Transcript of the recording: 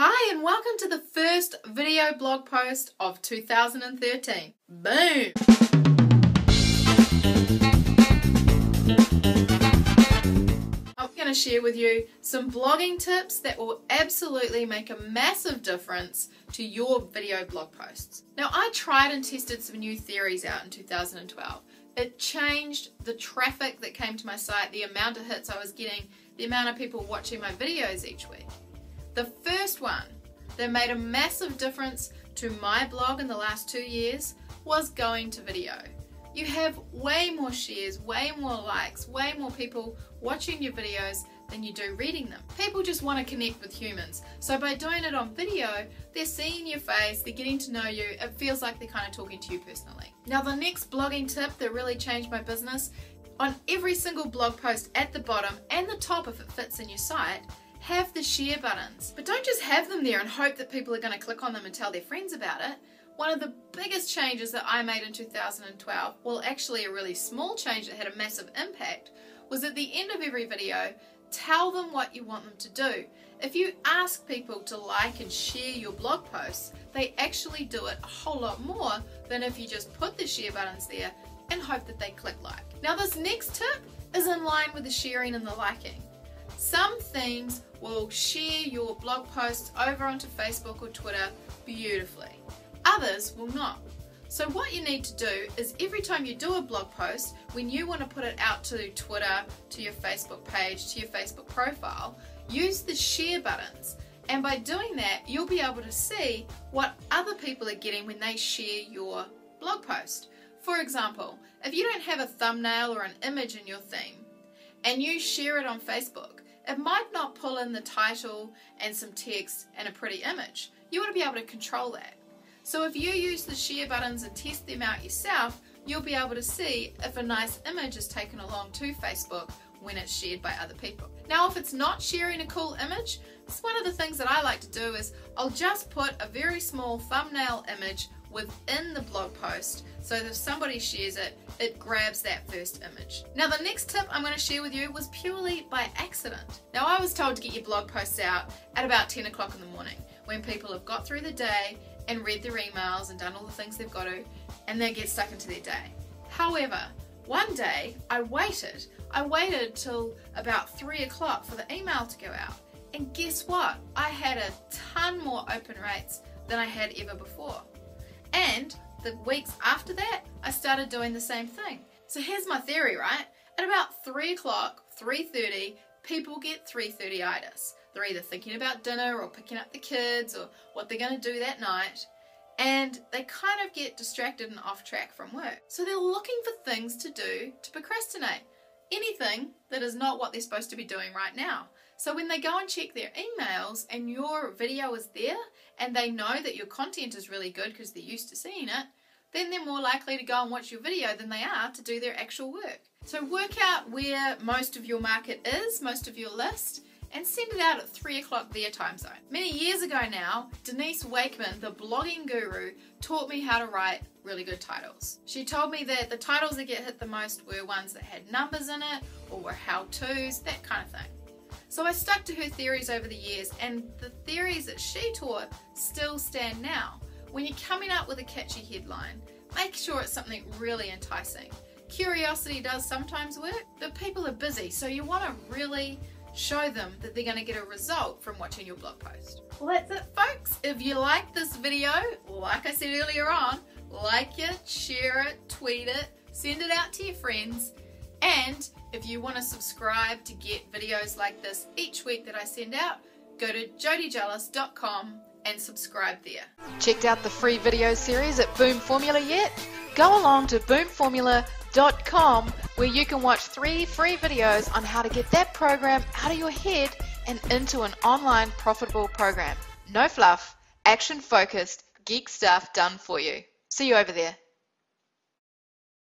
Hi and welcome to the first video blog post of 2013. Boom! I'm going to share with you some blogging tips that will absolutely make a massive difference to your video blog posts. Now, I tried and tested some new theories out in 2012. It changed the traffic that came to my site, the amount of hits I was getting, the amount of people watching my videos each week. The first one that made a massive difference to my blog in the last 2 years was going to video. You have way more shares, way more likes, way more people watching your videos than you do reading them. People just want to connect with humans. So by doing it on video, they're seeing your face, they're getting to know you, it feels like they're kind of talking to you personally. Now the next blogging tip that really changed my business, on every single blog post at the bottom and the top if it fits in your site, have the share buttons. But don't just have them there and hope that people are going to click on them and tell their friends about it. One of the biggest changes that I made in 2012, well actually a really small change that had a massive impact, was at the end of every video, tell them what you want them to do. If you ask people to like and share your blog posts, they actually do it a whole lot more than if you just put the share buttons there and hope that they click like. Now this next tip is in line with the sharing and the liking. Some themes will share your blog posts over onto Facebook or Twitter beautifully. Others will not. So what you need to do is every time you do a blog post, when you want to put it out to Twitter, to your Facebook page, to your Facebook profile, use the share buttons. And by doing that, you'll be able to see what other people are getting when they share your blog post. For example, if you don't have a thumbnail or an image in your theme, and you share it on Facebook, it might not pull in the title and some text and a pretty image. You want to be able to control that. So if you use the share buttons and test them out yourself, you'll be able to see if a nice image is taken along to Facebook when it's shared by other people. Now if it's not sharing a cool image, it's one of the things that I like to do is I'll just put a very small thumbnail image within the blog post so that if somebody shares it, it grabs that first image. Now the next tip I'm going to share with you was purely by accident. Now I was told to get your blog posts out at about 10 o'clock in the morning when people have got through the day and read their emails and done all the things they've got to, and they get stuck into their day. However, one day I waited till about 3 o'clock for the email to go out, and guess what? I had a ton more open rates than I had ever before. And the weeks after that, I started doing the same thing. So here's my theory, right? At about 3 o'clock, 3:30, people get 3:30itis. They're either thinking about dinner or picking up the kids or what they're going to do that night. And they kind of get distracted and off track from work. So they're looking for things to do to procrastinate. Anything that is not what they're supposed to be doing right now. So when they go and check their emails and your video is there and they know that your content is really good because they're used to seeing it, then they're more likely to go and watch your video than they are to do their actual work. So work out where most of your market is, most of your list, and send it out at 3 o'clock their time zone. Many years ago now, Denise Wakeman, the blogging guru, taught me how to write really good titles. She told me that the titles that get hit the most were ones that had numbers in it or were how-tos, that kind of thing. So I stuck to her theories over the years, and the theories that she taught still stand now. When you're coming up with a catchy headline, make sure it's something really enticing. Curiosity does sometimes work, but people are busy, so you want to really show them that they're going to get a result from watching your blog post. Well, that's it, folks. If you like this video, like I said earlier on, like it, share it, tweet it, send it out to your friends, and if you want to subscribe to get videos like this each week that I send out, go to jodyjelas.com and subscribe there. Checked out the free video series at Boom Formula yet? Go along to boomformula.com where you can watch 3 free videos on how to get that program out of your head and into an online profitable program. No fluff, action focused, geek stuff done for you. See you over there.